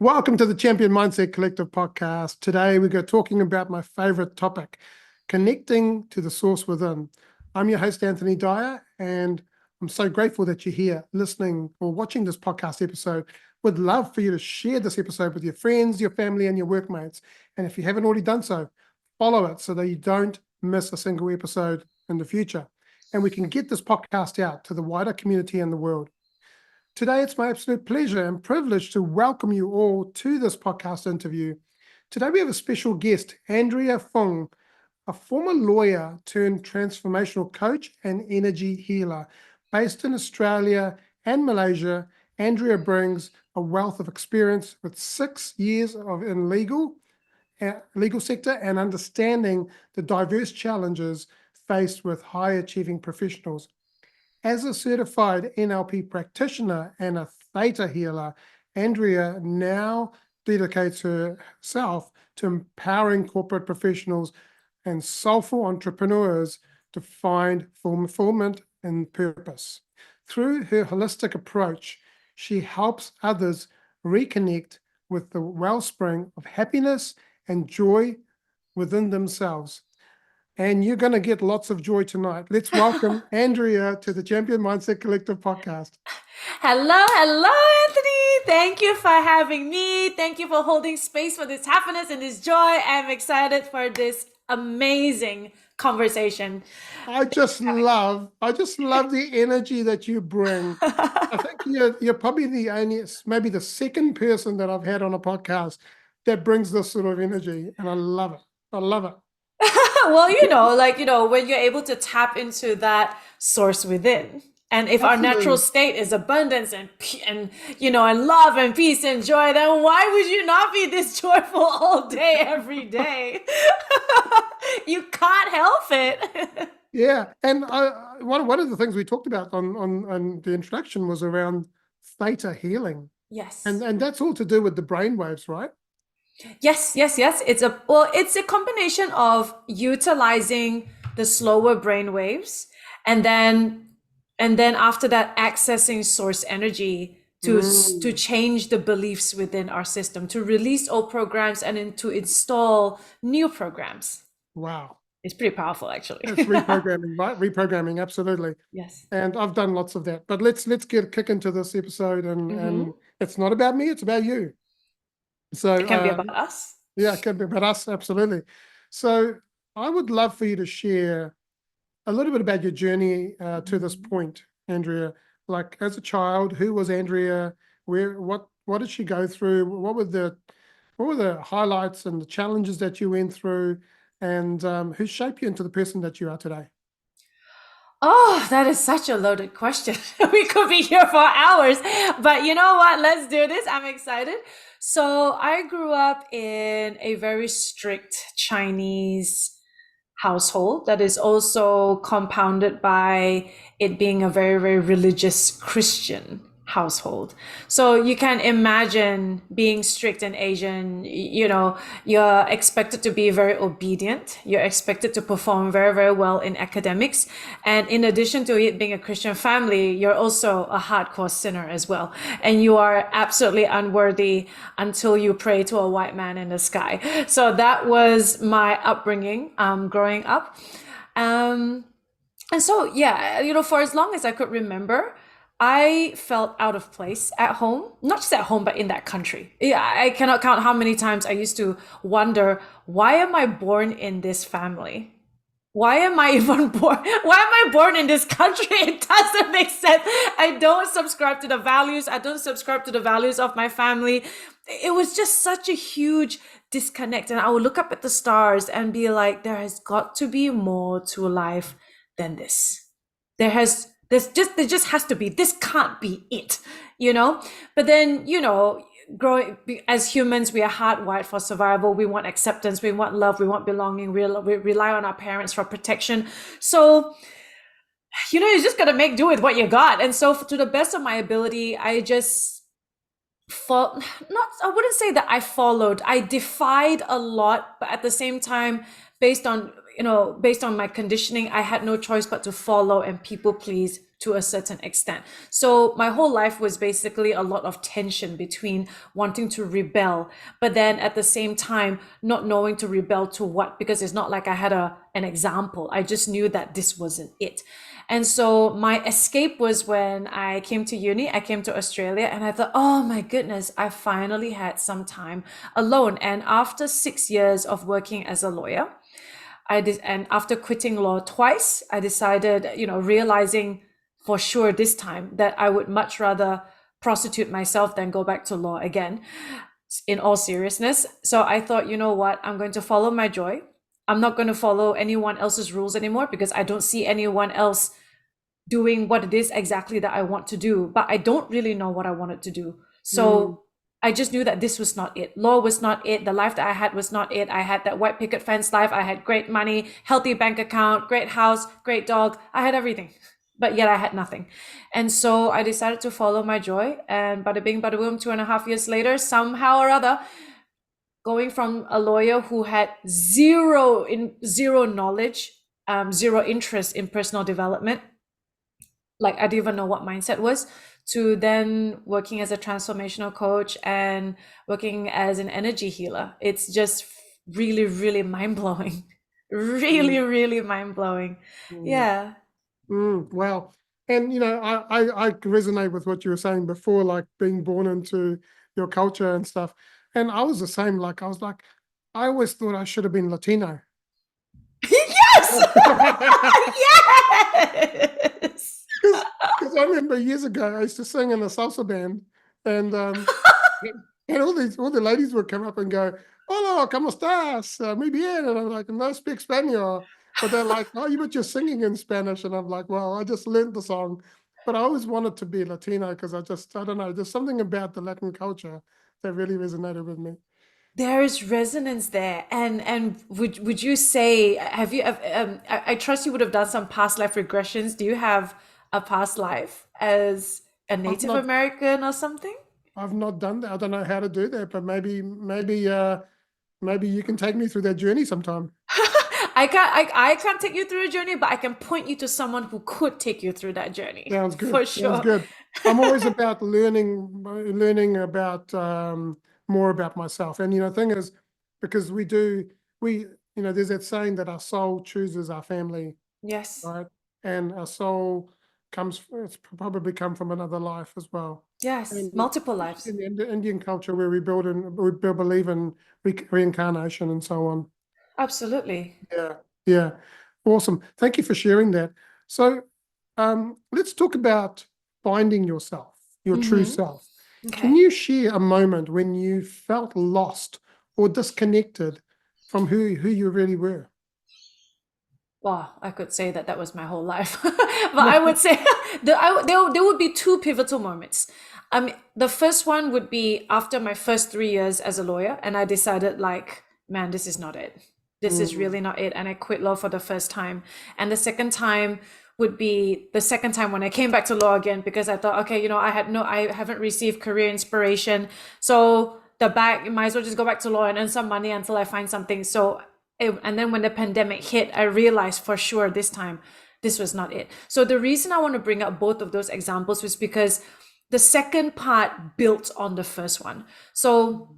Welcome to the Champion Mindset Collective podcast. Today we're talking about my favorite topic, connecting to the source within. I'm your host, Anthony Dahya, and I'm so grateful that you're here listening or watching this podcast episode. Would love for you to share this episode with your friends, your family, and your workmates. And if you haven't already done so, follow it so that you don't miss a single episode in the future. And we can get this podcast out to the wider community and the world. Today, it's my absolute pleasure and privilege to welcome you all to this podcast interview. Today, we have a special guest, Andrea Fung, a former lawyer turned transformational coach and energy healer. Based in Australia and Malaysia, Andrea brings a wealth of experience with 6 years in legal sector and understanding the diverse challenges faced with high-achieving professionals. As a certified NLP practitioner and a theta healer, Andrea now dedicates herself to empowering corporate professionals and soulful entrepreneurs to find fulfillment and purpose. Through her holistic approach, she helps others reconnect with the wellspring of happiness and joy within themselves. And you're going to get lots of joy tonight. Let's welcome Andrea to the Champion Mindset Collective podcast. Hello, Anthony. Thank you for having me. Thank you for holding space for this happiness and this joy. I'm excited for this amazing conversation. I just love the energy that you bring. I think you're probably maybe the second person that I've had on a podcast that brings this sort of energy, and I love it. I love it. Well, when you're able to tap into that source within, and if our natural state is abundance and love and peace and joy, then why would you not be this joyful all day, every day? You can't help it. Yeah, and one of the things we talked about on the introduction was around theta healing. Yes, and that's all to do with the brainwaves, right? Yes. It's a combination of utilizing the slower brain waves and then after that accessing source energy to change the beliefs within our system, to release old programs and to install new programs. Wow. It's pretty powerful, actually. It's reprogramming, right? Reprogramming, absolutely. Yes. And I've done lots of that. But let's kick into this episode, and it's not about me, it's about you. So it can be about us. Yeah, it can be about us, absolutely. So I would love for you to share a little bit about your journey to this point, Andrea. Like, as a child, who was Andrea? What did she go through? What were the highlights and the challenges that you went through, and who shaped you into the person that you are today? Oh, that is such a loaded question. We could be here for hours, but you know what? Let's do this. I'm excited. So I grew up in a very strict Chinese household that is also compounded by it being a very, very religious Christian household. So you can imagine being strict in Asian, you're expected to be very obedient. You're expected to perform very, very well in academics. And in addition to it being a Christian family, you're also a hardcore sinner as well. And you are absolutely unworthy until you pray to a white man in the sky. So that was my upbringing, growing up. And so, for as long as I could remember, I felt out of place at home, not just at home, but in that country. Yeah, I cannot count how many times I used to wonder, why am I born in this family? Why am I even born? Why am I born in this country? It doesn't make sense. I don't subscribe to the values. I don't subscribe to the values of my family. It was just such a huge disconnect. And I would look up at the stars and be like, there has got to be more to life than this. There just has to be. This can't be it, But then, growing as humans, we are hardwired for survival. We want acceptance. We want love. We want belonging. We rely on our parents for protection. So, you just got to make do with what you got. And so, to the best of my ability, I just I wouldn't say that I followed. I defied a lot, but at the same time, based on based on my conditioning, I had no choice but to follow and people please to a certain extent. So my whole life was basically a lot of tension between wanting to rebel, but then at the same time, not knowing to rebel to what, because it's not like I had an example. I just knew that this wasn't it. And so my escape was when I came to uni, I came to Australia, and I thought, oh my goodness, I finally had some time alone. And after 6 years of working as a lawyer, and after quitting law twice, I decided, realizing for sure this time that I would much rather prostitute myself than go back to law again, in all seriousness. So I thought, you know what, I'm going to follow my joy. I'm not going to follow anyone else's rules anymore because I don't see anyone else doing what it is exactly that I want to do, but I don't really know what I wanted to do. Mm, So I just knew that this was not it. Law was not it. The life that I had was not it. I had that white picket fence life. I had great money, healthy bank account, great house, great dog. I had everything, but yet I had nothing. And so I decided to follow my joy. And bada bing, bada boom, 2.5 years later, somehow or other, going from a lawyer who had zero knowledge, zero interest in personal development, like I didn't even know what mindset was, to then working as a transformational coach and working as an energy healer. It's just really, really mind blowing. Really, mm, really mind blowing. mm, Yeah. wow. And I resonate with what you were saying before, like being born into your culture and stuff. And I was the same. Like I was like, I always thought I should have been Latino. Yes. Yes. Because I remember years ago, I used to sing in a salsa band, and and all the ladies would come up and go, "Hola, ¿cómo estás? Muy bien." And I'm like, "No speak Spanish," but they're like, "Oh, but you're singing in Spanish," and I'm like, "Well, I just learned the song," but I always wanted to be Latino because I don't know, there's something about the Latin culture that really resonated with me. There is resonance there. And would you say, have you I trust you would have done some past life regressions. Do you have a past life as a I've Native not American or something? I've not done that. I don't know how to do that, but maybe you can take me through that journey sometime. I can't take you through a journey, but I can point you to someone who could take you through that journey Sounds for good. Sounds sure. good. I'm always about learning about more about myself. And thing is, because there's that saying that our soul chooses our family, Yes. right? And our soul it's probably come from another life as well. Yes. And Multiple especially lives. in the Indian culture where believe in reincarnation and so on. Absolutely. Yeah, yeah. Awesome. Thank you for sharing that. So, let's talk about finding yourself, your true Mm-hmm. self. Can Okay. you share a moment when you felt lost or disconnected from who you really were? Well, I could say that that was my whole life, but I would say there would be two pivotal moments. The first one would be after my first 3 years as a lawyer, and I decided, like, man, this is not it. This is Mm, really not it, and I quit law for the first time. And the second time would be the second time when I came back to law again because I thought, okay, I haven't received career inspiration, so the back, might as well just go back to law and earn some money until I find something. So and then when the pandemic hit, I realized for sure this time this was not it. So the reason I want to bring up both of those examples was because the second part built on the first one. So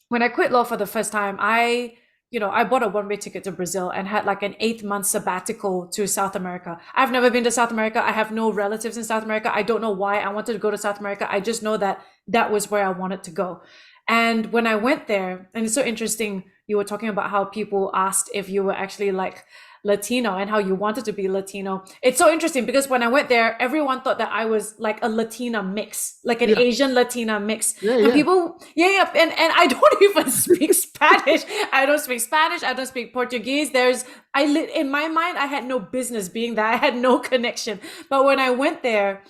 when I quit law for the first time, I bought a one-way ticket to Brazil and had like an 8 month sabbatical to South America. I've never been to South America. I have no relatives in South America. I don't know why I wanted to go to South America. I just know that that was where I wanted to go. And when I went there, and it's so interesting, you were talking about how people asked if you were actually like Latino and how you wanted to be Latino. It's so interesting because when I went there, everyone thought that I was like a Latina mix, like an yeah, Asian Latina mix. yeah, And yeah. people, yeah, and I don't even speak Spanish. I don't speak Spanish. I don't speak Portuguese. In my mind, I had no business being there. I had no connection. But when I went there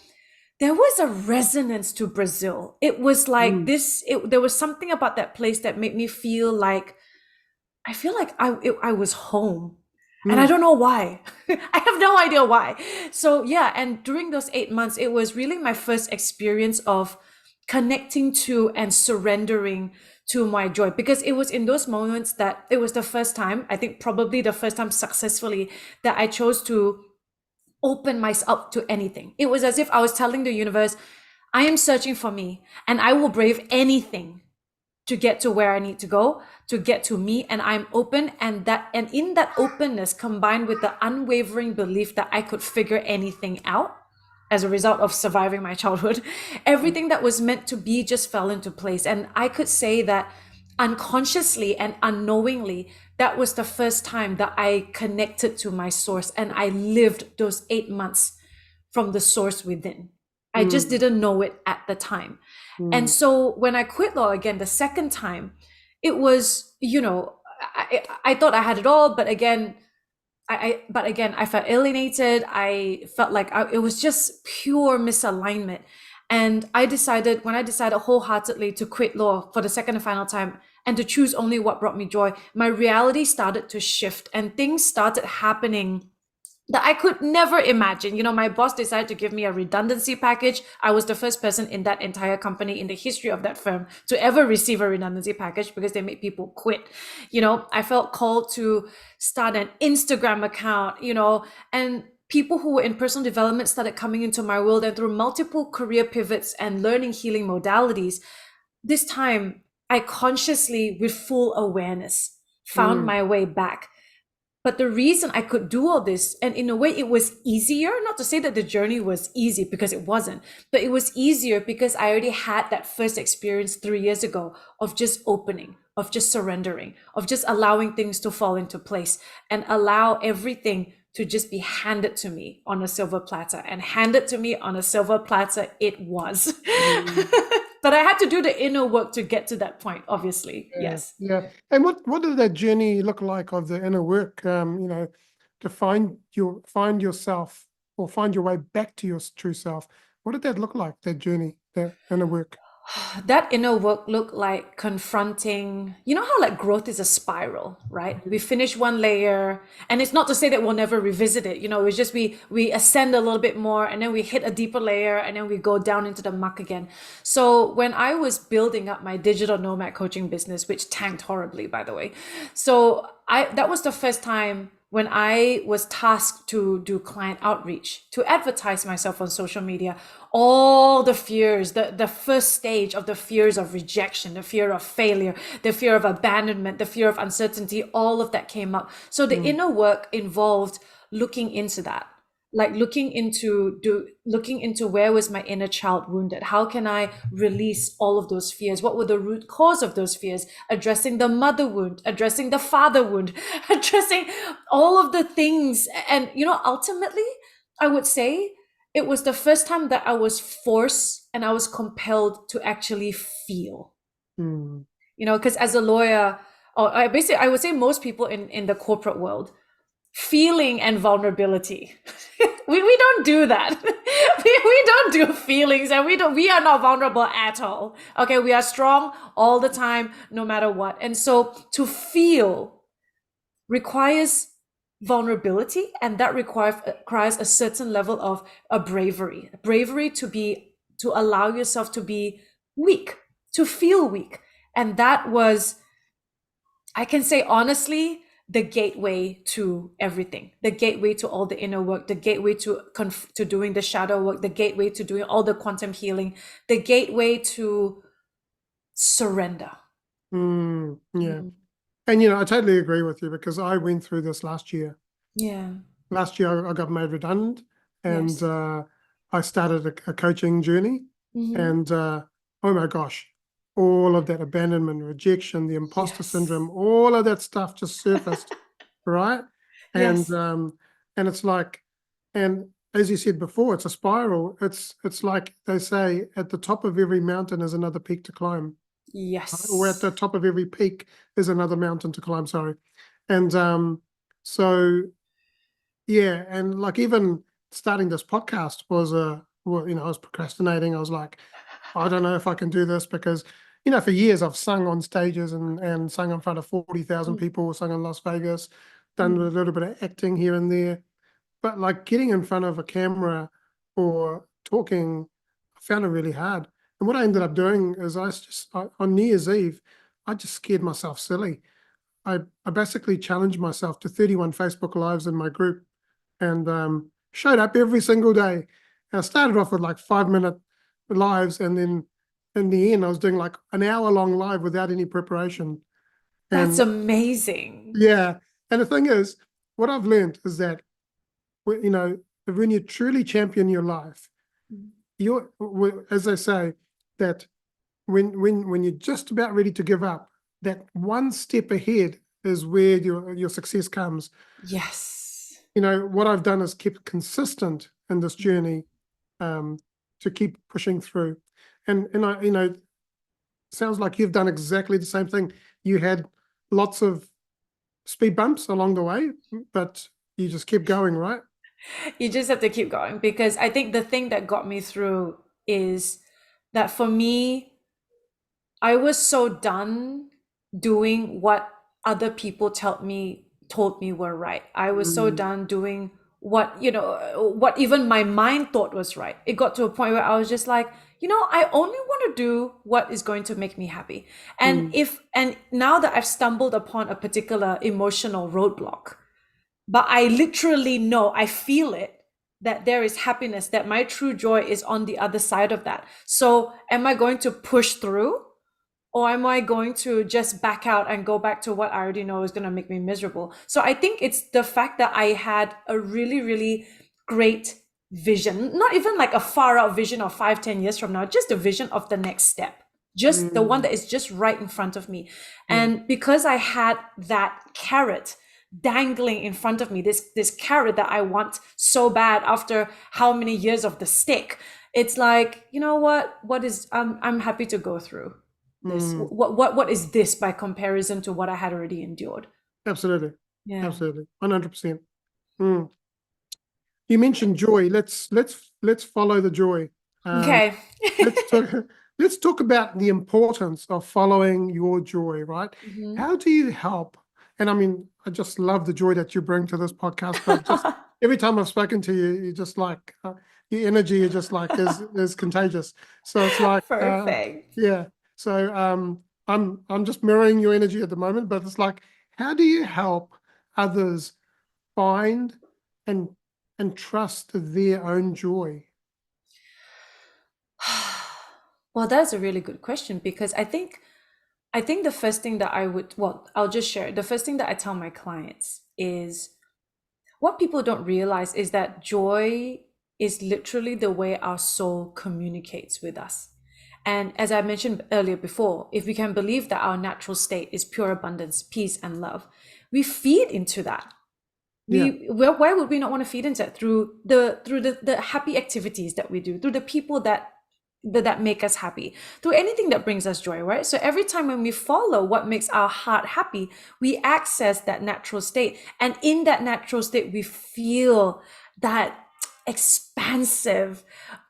was a resonance to Brazil. It was like Mm, this. There was something about that place that made me feel like I was home, and I mm, don't know why. I have no idea why. So yeah, and during those 8 months, it was really my first experience of connecting to and surrendering to my joy, because it was in those moments that it was the first time, I think probably the first time successfully, that I chose to open myself up to anything. It was as if I was telling the universe, I am searching for me and I will brave anything to get to where I need to go, to get to me, and I'm open. And in that openness, combined with the unwavering belief that I could figure anything out as a result of surviving my childhood, everything that was meant to be just fell into place. And I could say that unconsciously and unknowingly, that was the first time that I connected to my source and I lived those 8 months from the source within. I just didn't know it at the time. And so when I quit law again, the second time, it was, I thought I had it all, but again, I felt alienated. I felt like it was just pure misalignment. And when I decided wholeheartedly to quit law for the second and final time and to choose only what brought me joy, my reality started to shift and things started happening that I could never imagine. My boss decided to give me a redundancy package. I was the first person in that entire company in the history of that firm to ever receive a redundancy package because they make people quit. I felt called to start an Instagram account, and people who were in personal development started coming into my world, and through multiple career pivots and learning healing modalities, this time I consciously, with full awareness, found my way back. But the reason I could do all this, and in a way it was easier, not to say that the journey was easy because it wasn't, but it was easier because I already had that first experience 3 years ago of just opening, of just surrendering, of just allowing things to fall into place and allow everything to just be handed to me on a silver platter. And handed to me on a silver platter it was. But I had to do the inner work to get to that point, obviously. Yeah, Yes. yeah. And what did that journey look like of the inner work? To find yourself or find your way back to your true self. What did that look like? That journey, that inner work. That inner work looked like confronting, how like growth is a spiral, right? We finish one layer, and it's not to say that we'll never revisit it. It's just we ascend a little bit more, and then we hit a deeper layer, and then we go down into the muck again. So when I was building up my digital nomad coaching business, which tanked horribly, by the way, so that was the first time when I was tasked to do client outreach, to advertise myself on social media. All the fears, the first stage of the fears of rejection, the fear of failure, the fear of abandonment, the fear of uncertainty, all of that came up. So the inner work involved looking into that, like looking into where was my inner child wounded? How can I release all of those fears? What were the root cause of those fears? Addressing the mother wound, addressing the father wound, addressing all of the things. And, ultimately, I would say it was the first time that I was forced and I was compelled to actually feel, because as a lawyer, or I would say most people in the corporate world, feeling and vulnerability. we don't do that. we don't do feelings, and we are not vulnerable at all. Okay, we are strong all the time, no matter what. And so to feel requires vulnerability, and that requires a certain level of a bravery to allow yourself to be weak, to feel weak. And that was, I can say honestly, the gateway to everything, the gateway to all the inner work, the gateway to doing the shadow work, the gateway to doing all the quantum healing, the gateway to surrender. Yeah. And, I totally agree with you because I went through this last year. Yeah. Last year I got made redundant, and Yes. I started a coaching journey. And oh my gosh, all of that abandonment, rejection, the imposter syndrome, all of that stuff just surfaced, right? And Yes. and it's like, and as you said before, it's a spiral. It's like they say, at the top of every mountain is another peak to climb. Yes. Or at the top of every peak is another mountain to climb, sorry. And so yeah, and like even starting this podcast was I was procrastinating. I was like, I don't know if I can do this because, for years I've sung on stages and sung in front of 40,000 people, sung in Las Vegas, done a little bit of acting here and there. But like getting in front of a camera or talking, I found it really hard. And what I ended up doing is on New Year's Eve, I just scared myself silly. I basically challenged myself to 31 Facebook Lives in my group and showed up every single day. And I started off with like 5-minute lives, and then in the end, I was doing like an hour-long live without any preparation. That's And amazing. yeah, and the thing is, what I've learned is that you know, when you truly champion your life, you're, as I say, that when you're just about ready to give up, that one step ahead is where your success comes. Yes. What I've done is keep consistent in this journey, um, to keep pushing through. And I, sounds like you've done exactly the same thing. You had lots of speed bumps along the way, but you just kept going, right? You just have to keep going, because I think the thing that got me through is that for me, I was so done doing what other people told me were right. I was so Mm, done doing what even my mind thought was right. It got to a point where I was just like, I only want to do what is going to make me happy. mm, And now that I've stumbled upon a particular emotional roadblock, but I literally know, I feel it, that there is happiness, that my true joy is on the other side of that. So am I going to push through? Or am I going to just back out and go back to what I already know is going to make me miserable? So I think it's the fact that I had a really, really great vision, not even like a far out vision of 5, 10 years from now, just a vision of the next step, just the one mm, that is just right in front of me. yeah. And because I had that carrot dangling in front of me, this carrot that I want so bad after how many years of the stick, it's like, what is, I'm happy to go through this. Mm, What is this by comparison to what I had already endured? absolutely. Yeah. Absolutely. 100%. Mm. You mentioned joy. Let's follow the joy. Um, Okay. let's talk let's talk about the importance of following your joy, right? Mhm. How do you help? And I mean, I just love the joy that you bring to this podcast, but just every time I've spoken to you, you just like your energy is just like is contagious. So it's like Perfect. yeah. So I'm just mirroring your energy at the moment, but it's like, how do you help others find and trust their own joy? Well, that's a really good question, because I think the first thing that I'll just share. The first thing that I tell my clients is, what people don't realize is that joy is literally the way our soul communicates with us. And as I mentioned earlier before, if we can believe that our natural state is pure abundance, peace, and love, we feed into that. Yeah. Why would we not want to feed into it? Through the happy activities that we do, through the people that make us happy, through anything that brings us joy, right? So every time when we follow what makes our heart happy, we access that natural state, and in that natural state we feel that expansive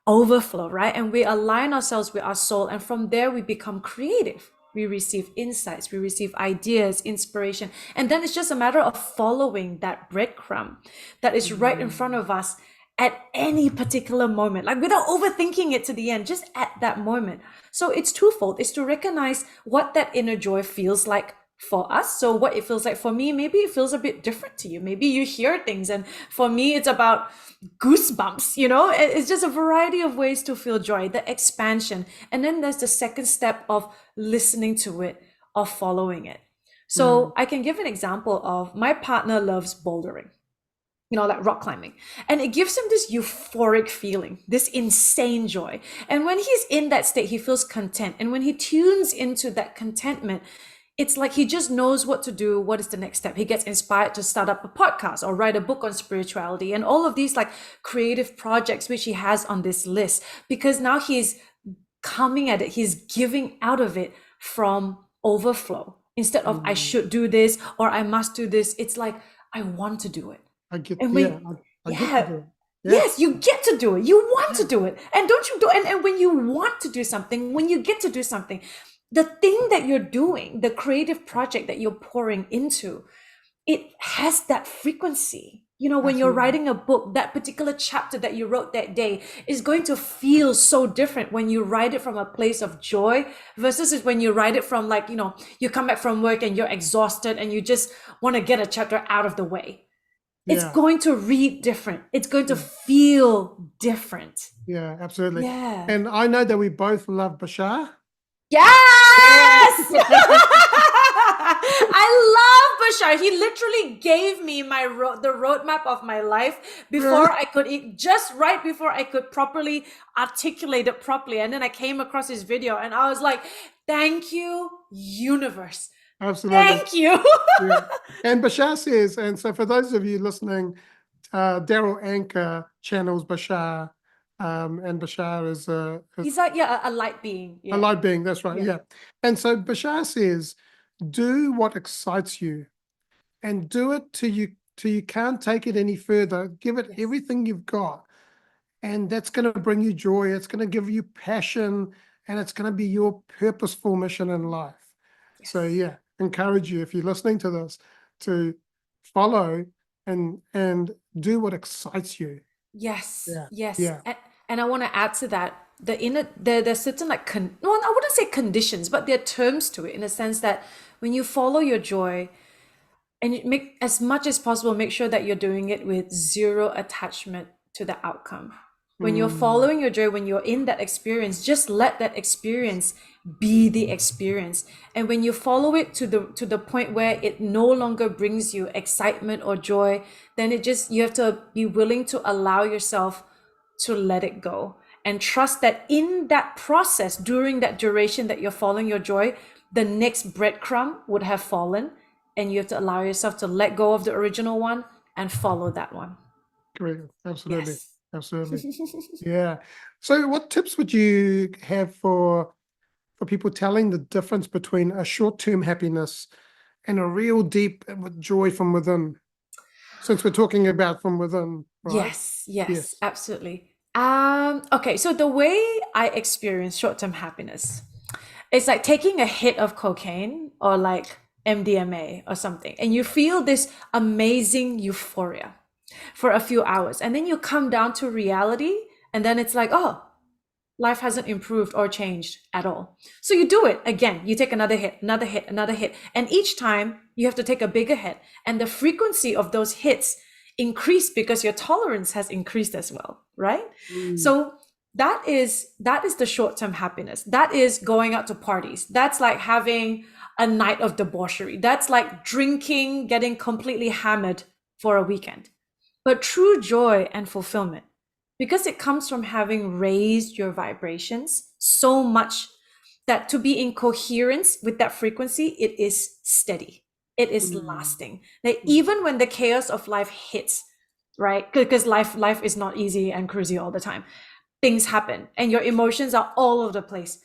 overflow, right? And we align ourselves with our soul, and from there we become creative. We receive insights, we receive ideas, inspiration, and then it's just a matter of following that breadcrumb that is right in front Mm, of us at any particular moment, like without overthinking it to the end, just at that moment. So it's twofold. It's to recognize what that inner joy feels like for us. So what it feels like for me, maybe it feels a bit different to you. Maybe you hear things, and for me, it's about goosebumps. It's just a variety of ways to feel joy, the expansion. And then there's the second step of listening to it, of following it. mm, So I can give an example of, my partner loves bouldering, like rock climbing. And it gives him this euphoric feeling, this insane joy. And when he's in that state, he feels content. And when he tunes into that contentment, it's like he just knows what to do. What is the next step? He gets inspired to start up a podcast or write a book on spirituality and all of these like creative projects, which he has on this list, because now he's coming at it, he's giving out of it from overflow. Instead of I mm. should do this or I must do this, it's like I want to do it. And Yeah, when, I get to yeah, do it. Yeah, yes, you get to do it. You want to yeah. do it. And don't you do, and when you want to do something, when you get to do something, the thing that you're doing, the creative project that you're pouring into, it has that frequency. when you're Absolutely. writing a book, that particular chapter that you wrote that day is going to feel so different when you write it from a place of joy versus when you write it from, like, you come back from work and you're exhausted and you just want to get a chapter out of the way. It's Yeah. going to read different. It's going to Yeah. feel different. Yeah. Absolutely. Yeah. And I know that we both love Bashar. Yes! Yeah. I love Bashar. He literally gave me the roadmap of my life before Really? I could eat, just right before I could properly articulate it properly. And then I came across his video and I was like, thank you, universe. Absolutely. Thank you. Yeah. And Bashar says, and so for those of you listening, Daryl Anchor channels Bashar, and Bashar is He's like, yeah, a light being. a Yeah. light being. That's right. Yeah. Yeah. And so Bashar says, do what excites you and do it till you can't take it any further. Give it Yes. everything you've got. And that's going to bring you joy. It's going to give you passion, and it's going to be your purposeful mission in life. So Yes. yeah, encourage you, if you're listening to this, to follow and do what excites you. Yes, Yeah. yes. Yeah. And I want to add to that, there's certain, like, well, I wouldn't say conditions, but there are terms to it, in a sense that when you follow your joy, and you make, as much as possible, make sure that you're doing it with zero attachment to the outcome. When you're Mm, following your joy, when you're in that experience, just let that experience be the experience. And when you follow it to the point where it no longer brings you excitement or joy, then you have to be willing to allow yourself to let it go and trust that in that process, during that duration that you're following your joy, the next breadcrumb would have fallen, and you have to allow yourself to let go of the original one and follow that one. great. Absolutely. Yes. Absolutely. Yeah. So what tips would you have for people telling the difference between a short-term happiness and a real deep joy from within? Since we're talking about from within, right? Yes, yes, Yes. absolutely. Okay, so the way I experience short-term happiness, it's like taking a hit of cocaine or like MDMA or something, and you feel this amazing euphoria for a few hours, and then you come down to reality, and then it's like, oh, life hasn't improved or changed at all. So you do it again. You take another hit, another hit, another hit. And each time you have to take a bigger hit. And the frequency of those hits increase because your tolerance has increased as well, right? Mm, So that is the short-term happiness. That is going out to parties. That's like having a night of debauchery. That's like drinking, getting completely hammered for a weekend. But true joy and fulfillment, because it comes from having raised your vibrations so much that to be in coherence with that frequency, it is steady. It is mm, lasting. That mm, even when the chaos of life hits, right? Because life is not easy and cruisy all the time. Things happen and your emotions are all over the place.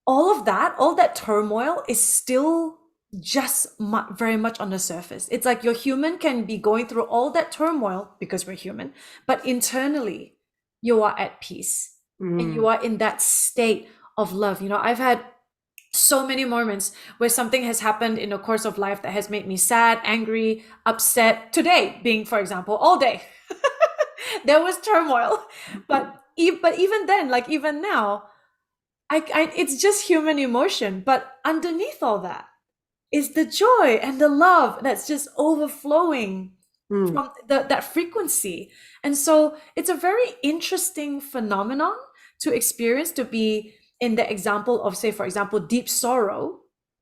All that turmoil is still just very much on the surface. It's like your human can be going through all that turmoil because we're human, but internally you are at peace and you mm, are in that state of love. I've had so many moments where something has happened in the course of life that has made me sad, angry, upset. Today being, for example, all day there was turmoil, but even then, like even now, it's just human emotion. But underneath all that is the joy and the love that's just overflowing mm, from that frequency. And so it's a very interesting phenomenon to experience, to be in the example of, say, for example, deep sorrow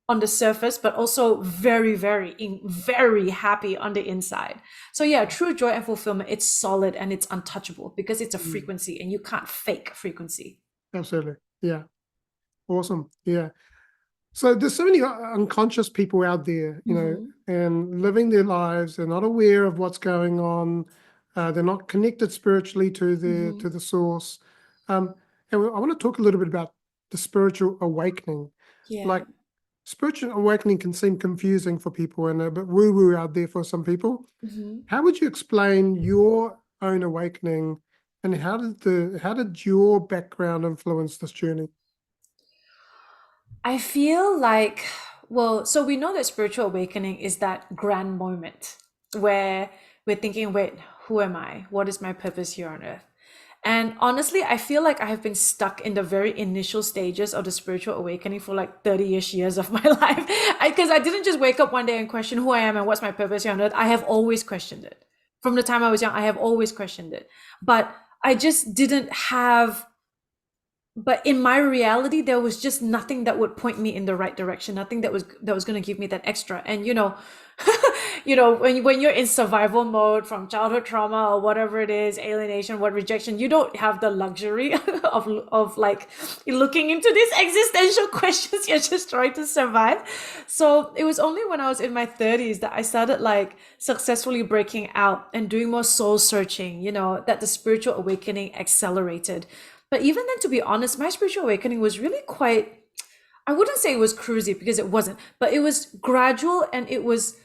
on the surface, but also very, very happy on the inside. So yeah, true joy and fulfillment, it's solid and it's untouchable because it's a mm. frequency and you can't fake frequency. Absolutely. Yeah. Awesome. Yeah. So there's so many unconscious people out there, Mm-hmm. and living their lives. They're not aware of what's going on. They're not connected spiritually to the Mm-hmm. to the source. And I want to talk a little bit about the spiritual awakening. Yeah. Like spiritual awakening can seem confusing for people and a bit woo-woo out there for some people. Mm-hmm. How would you explain your own awakening, and how did your background influence this journey? I feel like, well, so we know that spiritual awakening is that grand moment where we're thinking, wait, who am I? What is my purpose here on earth? And honestly, I feel like I have been stuck in the very initial stages of the spiritual awakening for like 30-ish years of my life. Because I didn't just wake up one day and question who I am and what's my purpose here on earth. I have always questioned it. From the time I was young, I have always questioned it. But I just didn't have, but in my reality, there was just nothing that would point me in the right direction, nothing that was going to give me that extra. And when you're in survival mode from childhood trauma or whatever it is, alienation, what rejection, you don't have the luxury of like looking into these existential questions. You're just trying to survive. So it was only when I was in my 30s that I started like successfully breaking out and doing more soul searching, that the spiritual awakening accelerated. But even then, to be honest, my spiritual awakening was really quite, I wouldn't say it was cruisy because it wasn't, but it was gradual and it was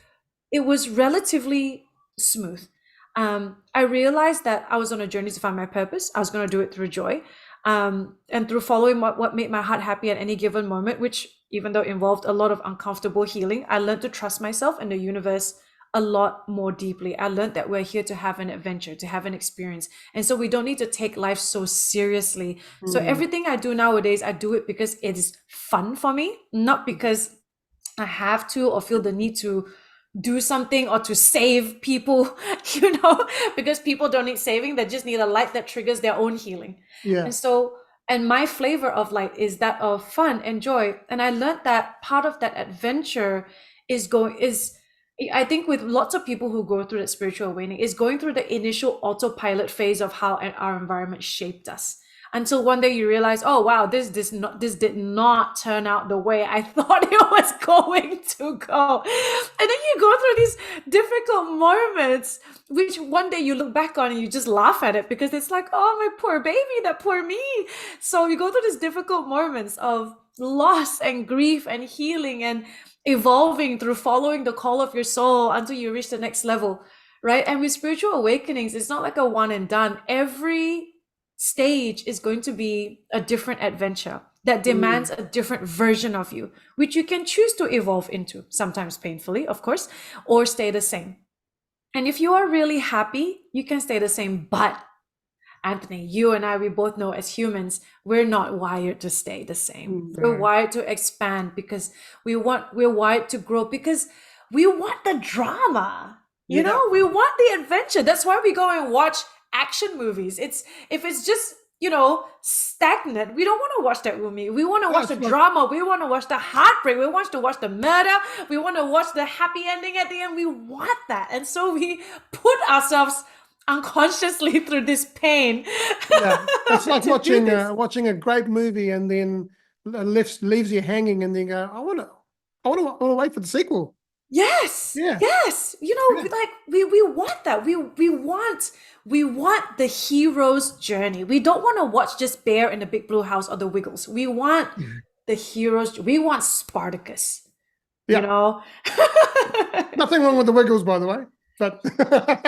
relatively smooth. I realized that I was on a journey to find my purpose. I was going to do it through joy, and through following what made my heart happy at any given moment, which even though involved a lot of uncomfortable healing, I learned to trust myself and the universe a lot more deeply. I learned that we're here to have an adventure, to have an experience. And so we don't need to take life so seriously. So everything I do nowadays, I do it because it is fun for me, not because I have to or feel the need to do something or to save people, because people don't need saving. They just need a light that triggers their own healing. Yeah. And so, and my flavor of light is that of fun and joy. And I learned that part of that adventure is I think with lots of people who go through that spiritual awakening is going through the initial autopilot phase of how our environment shaped us. Until one day you realize, oh wow, this did not turn out the way I thought it was going to go. And then you go through these difficult moments, which one day you look back on and you just laugh at it because it's like, oh, my poor baby, that poor me. So you go through these difficult moments of loss and grief and healing and evolving through following the call of your soul until you reach the next level, right? And with spiritual awakenings, it's not like a one and done. Every stage is going to be a different adventure that demands a different version of you, which you can choose to evolve into, sometimes painfully, of course, or stay the same. And if you are really happy, you can stay the same. But Anthony, you and I, we both know as humans, we're not wired to stay the same. We're wired to expand because we're wired to grow because we want the drama. We want the adventure. That's why we go and watch action movies. If it's just stagnant, we don't want to watch that movie. We want to watch the drama. We want to watch the heartbreak. We want to watch the murder. We want to watch the happy ending at the end. We want that, and so we put ourselves unconsciously through this pain. Yeah, it's like watching a great movie and then leaves you hanging, and then go, I want to wait for the sequel. Yes. Yeah. Yes. Like we want that. We want the hero's journey. We don't want to watch just Bear in the Big Blue House or the Wiggles. We want the hero's. We want Spartacus. Nothing wrong with the Wiggles, by the way. But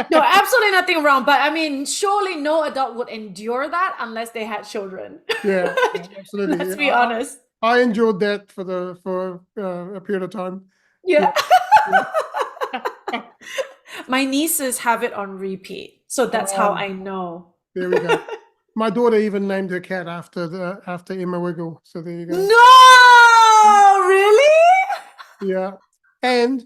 no, absolutely nothing wrong. But I mean, surely no adult would endure that unless they had children. Yeah, absolutely. Let's be honest. I endured that for a period of time. Yeah. My nieces have it on repeat, so that's how I know. There we go. My daughter even named her cat after Emma Wiggle. So there you go. No, really? Yeah. And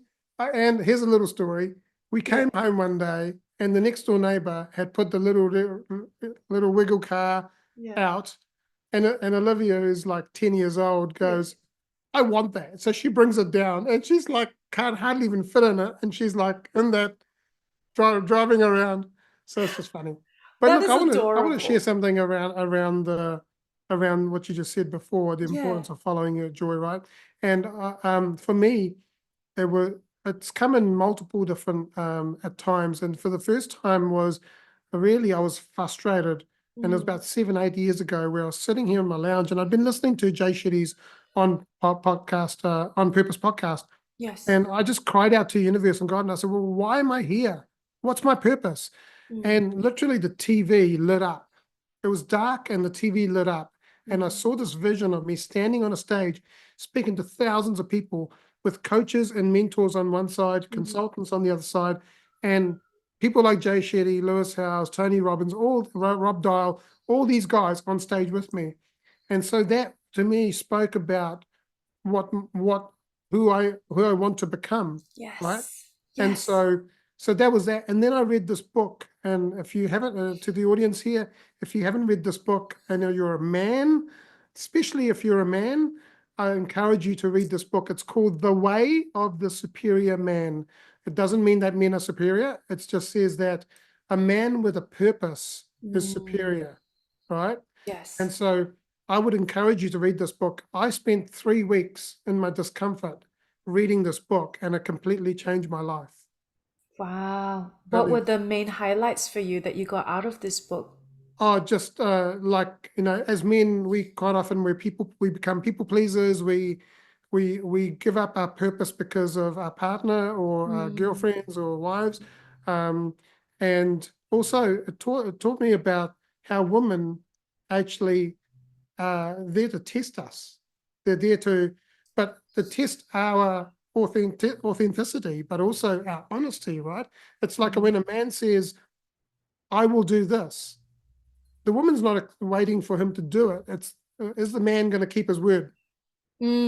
here's a little story. We came home one day, and the next door neighbor had put the little Wiggle car out, and Olivia, who's like 10 years old, goes, I want that. So she brings it down, and she's like, can't hardly even fit in it, and she's like in that driving around. So it's just funny. But look, I want to share something around what you just said before, the importance of following your joy, right? And for me, it's come in multiple different at times. And for the first time was really, I was frustrated. And it was about 7-8 years ago where I was sitting here in my lounge, and I'd been listening to Jay Shetty's on Purpose podcast. Yes. And I just cried out to the universe and God, and I said, well, why am I here? What's my purpose? And literally the TV lit up. It was dark and the TV lit up. And I saw this vision of me standing on a stage, speaking to thousands of people with coaches and mentors on one side, consultants on the other side. And people like Jay Shetty, Lewis Howes, Tony Robbins, Rob Dial, all these guys on stage with me. And so that to me spoke about what who I want to become, right? Yes. And Yes. so that was that. And then I read this book. And if you haven't, to the audience here, if you haven't read this book, I know you're a man, especially if you're a man, I encourage you to read this book. It's called The Way of the Superior Man. It doesn't mean that men are superior. It just says that a man with a purpose is Mm, superior, right? And yes. so I would encourage you to read this book. I spent 3 weeks in my discomfort reading this book, and it completely changed my life. Wow. What were Completely. the main highlights for you that you got out of this book? Oh, just like, as men, we quite often we become people pleasers. We give up our purpose because of our partner or our Mm, girlfriends or wives. Um, and also it taught me about how women actually are there to test us. They're there but to test our authenticity, but also our honesty, right? It's like when mm, a man says, I will do this, the woman's not waiting for him to do it. It's is the man going to keep his word?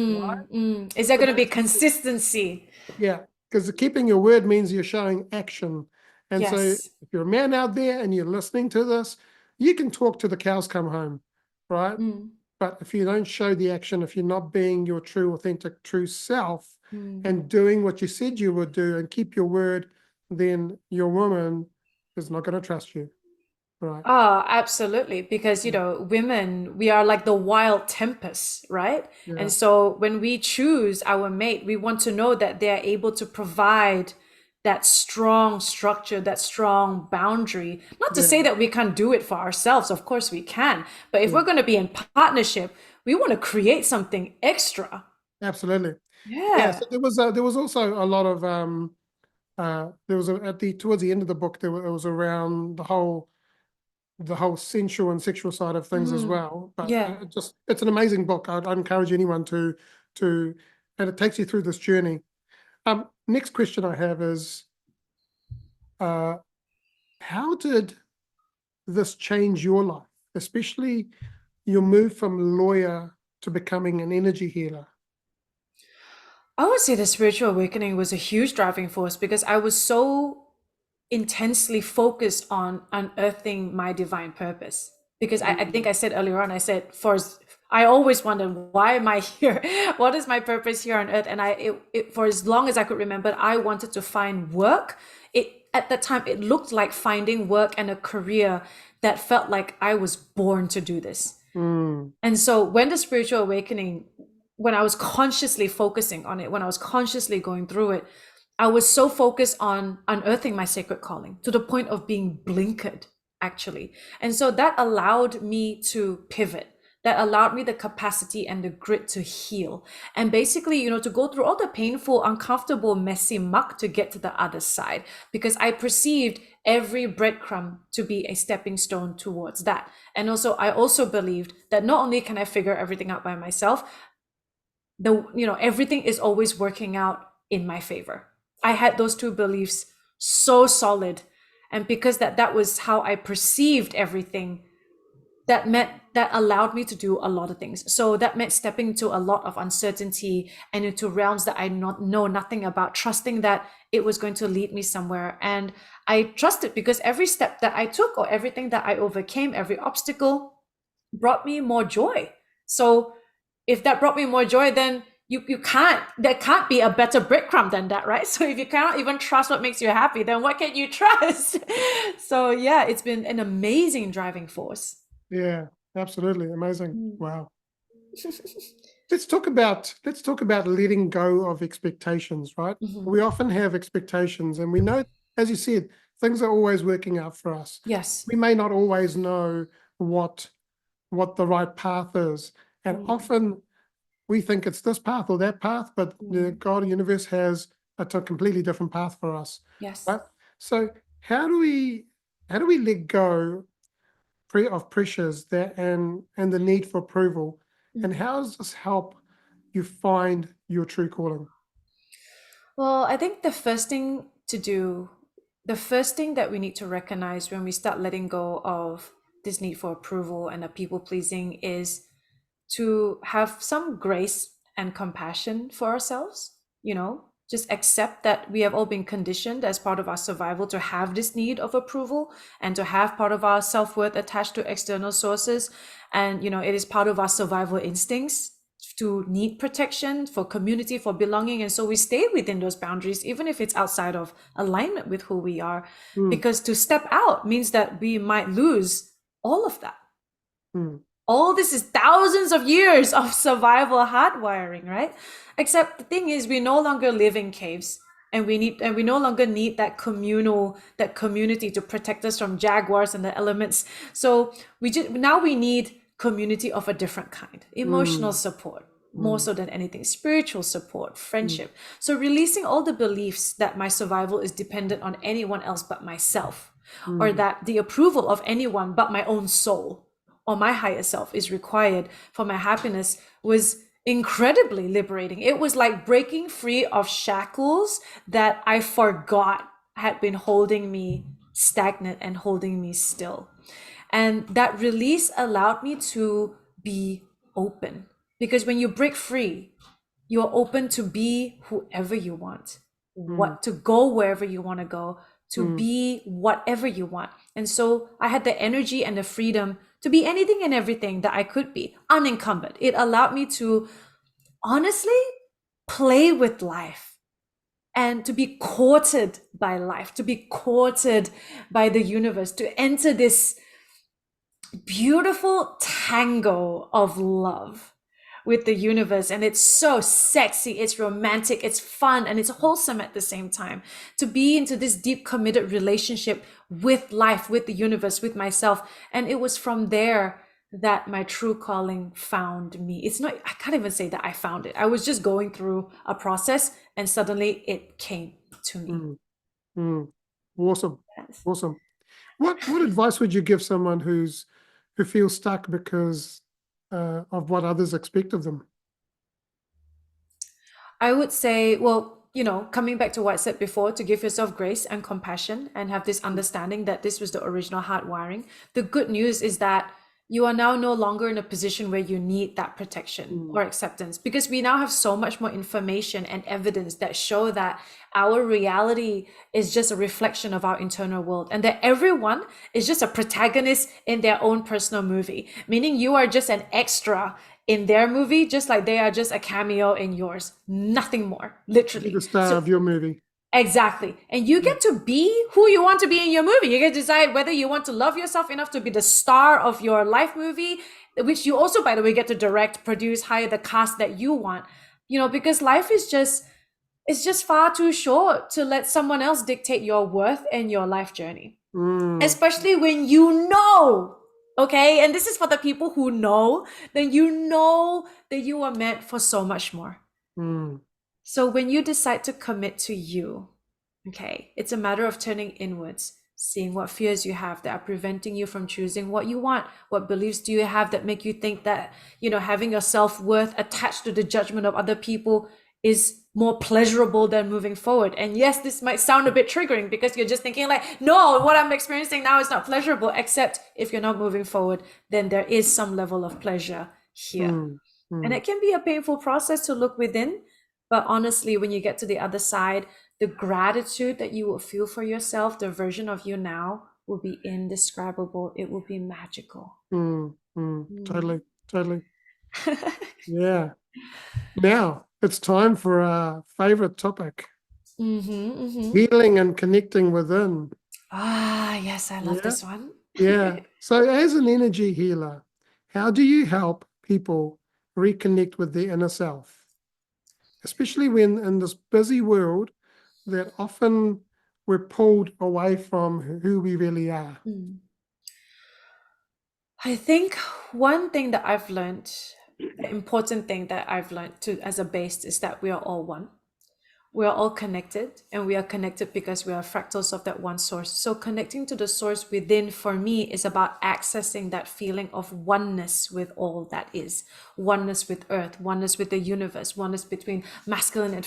Right? mm. Is there The going to be man's going to, consistency? yeah, because keeping your word means you're showing action. And so Yes. if you're a man out there and you're listening to this, you can talk to the cows come home, right? Mm, But if you don't show the action, if you're not being your true, authentic, true self mm. and doing what you said you would do and keep your word, then your woman is not going to trust you, right? Oh, absolutely. Because, Yeah, women, we are like the wild tempests, right? And yeah, so when we choose our mate, we want to know that they're able to provide that strong structure, that strong boundary. Not to say yeah, that we can't do it for ourselves. Of course we can. But if yeah, we're going to be in partnership, we want to create something extra. absolutely. Yeah, Yeah. so there was also a lot of there was at the towards the end of the book it was around the whole sensual and sexual side of things as Mm. well. But Yeah. it's an amazing book. I'd encourage anyone to and it takes you through this journey. Next question I have is uh, how did this change your life, especially your move from lawyer to becoming an energy healer? I would say the spiritual awakening was a huge driving force because I was so intensely focused on unearthing my divine purpose. Because I think Mm, I said earlier on, I said, I always wondered, why am I here? What is my purpose here on earth? And for as long as I could remember, I wanted to find work. At that time, it looked like finding work and a career that felt like I was born to do this. mm, And so when the spiritual awakening, when I was consciously focusing on it, when I was consciously going through it, I was so focused on unearthing my sacred calling to the point of being blinkered, actually. And so that allowed me to pivot. That allowed me the capacity and the grit to heal. And basically, to go through all the painful, uncomfortable, messy muck to get to the other side, because I perceived every breadcrumb to be a stepping stone towards that. And also, I also believed that not only can I figure everything out by myself, everything is always working out in my favor. I had those two beliefs so solid, and because that was how I perceived everything, that allowed me to do a lot of things. So that meant stepping into a lot of uncertainty and into realms that I not know nothing about, trusting that it was going to lead me somewhere. And I trusted because every step that I took or everything that I overcame, every obstacle brought me more joy. So if that brought me more joy, then you can't there can't be a better breadcrumb than that, right? So if you cannot even trust what makes you happy, then what can you trust? So yeah, it's been an amazing driving force. yeah, absolutely amazing. Mm. Wow. Let's talk about letting go of expectations, right? Mhm. We often have expectations, and we know, as you said, things are always working out for us. Yes. We may not always know what what the right path is, and Mm. often we think it's this path or that path, but the Mm. God universe has a completely different path for us, Yes. right? So how do we how do we let go of pressures that and the need for approval, and Mm. how does this help you find your true calling? Well, I think the first thing to do the first thing that we need to recognize when we start letting go of this need for approval and the people pleasing is to have some grace and compassion for ourselves, just accept that we have all been conditioned as part of our survival to have this need of approval and to have part of our self-worth attached to external sources. And, it is part of our survival instincts to need protection, for community, for belonging. And so we stay within those boundaries, even if it's outside of alignment with who we are, because to step out means that we might lose all of that. All this is thousands of years of survival hardwiring, right? Except the thing is, we no longer live in caves, and we no longer need that community to protect us from jaguars and the elements. So now we need community of a different kind, emotional support, more so than anything, spiritual support, friendship. So releasing all the beliefs that my survival is dependent on anyone else but myself, or that the approval of anyone but my own soul or my higher self is required for my happiness was incredibly liberating. It was like breaking free of shackles that I forgot had been holding me stagnant and holding me still. And that release allowed me to be open, because when you break free, you're open to be whoever you want, to go wherever you want to go, to be whatever you want. And so I had the energy and the freedom to be anything and everything that I could be, unencumbered. It allowed me to honestly play with life and to be courted by life, to be courted by the universe, to enter this beautiful tango of love with the universe. And it's so sexy, it's romantic, it's fun, and it's wholesome at the same time. To be into this deep committed relationship with life, with the universe, with myself. And it was from there that my true calling found me. I can't even say that I found it. I was just going through a process and suddenly it came to me. Awesome. Yes. Awesome. What advice would you give someone who feels stuck because of what others expect of them? I would say, well, coming back to what I said before, to give yourself grace and compassion and have this understanding that this was the original hardwiring. The good news is that you are now no longer in a position where you need that protection or acceptance, because we now have so much more information and evidence that show that our reality is just a reflection of our internal world, and that everyone is just a protagonist in their own personal movie, meaning you are just an extra in their movie, just like they are just a cameo in yours, nothing more, literally. You're the star of your movie. Exactly. And you get to be who you want to be in your movie. You get to decide whether you want to love yourself enough to be the star of your life movie, which you also, by the way, get to direct, produce, hire the cast that you want, because life is just far too short to let someone else dictate your worth and your life journey. Especially when okay? And this is for the people who know, then you know that you are meant for so much more. So when you decide to commit to you, okay, it's a matter of turning inwards, seeing what fears you have that are preventing you from choosing what you want. What beliefs do you have that make you think that, having your self-worth attached to the judgment of other people is more pleasurable than moving forward? And yes, this might sound a bit triggering, because you're just thinking like, no, what I'm experiencing now is not pleasurable. Except if you're not moving forward, then there is some level of pleasure here. And it can be a painful process to look within. But honestly, when you get to the other side, the gratitude that you will feel for yourself, the version of you now, will be indescribable. It will be magical. Totally. Yeah. Now it's time for our favorite topic: healing and connecting within. Yes, I love this one. Yeah. So as an energy healer, how do you help people reconnect with their inner self? Especially when in this busy world that often we're pulled away from who we really are. I think one thing that I've learned, the important thing that I've learned as a base, is that we are all one. We are all connected, and we are connected because we are fractals of that one source. So connecting to the source within for me is about accessing that feeling of oneness with all that is, oneness with earth, oneness with the universe, oneness between masculine and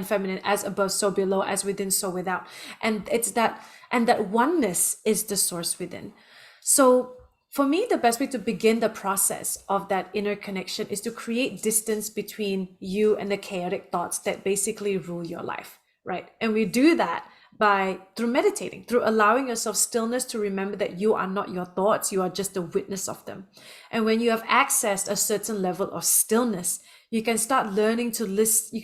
feminine, as above so below, as within so without. And it's that, and that oneness is the source within. So for me, the best way to begin the process of that inner connection is to create distance between you and the chaotic thoughts that basically rule your life, right? And we do that by through meditating, through allowing yourself stillness to remember that you are not your thoughts, you are just a witness of them. And when you have accessed a certain level of stillness, you can start learning to listen,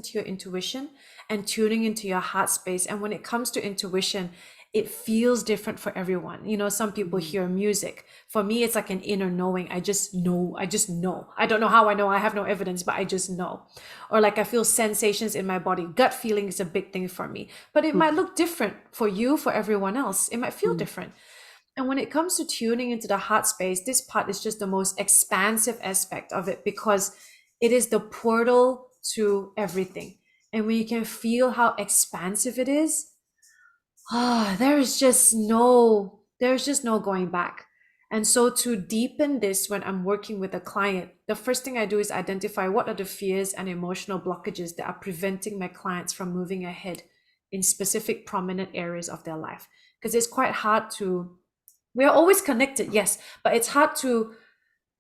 to your intuition and tuning into your heart space. And when it comes to intuition, it feels different for everyone. You know, some people Mm. hear music. For me, it's like an inner knowing. I just know. I just know. I don't know how I know. I have no evidence, but I just know. Or like I feel sensations in my body. Gut feeling is a big thing for me. But it might Mm. look different for you, for everyone else. It might feel Mm. different. And when it comes to tuning into the heart space, this part is just the most expansive aspect of it because it is the portal to everything. And when you can feel how expansive it is, there's just no going back. And so to deepen this, when I'm working with a client, the first thing I do is identify what are the fears and emotional blockages that are preventing my clients from moving ahead in specific prominent areas of their life. Because it's quite hard to, we are always connected, yes, but it's hard to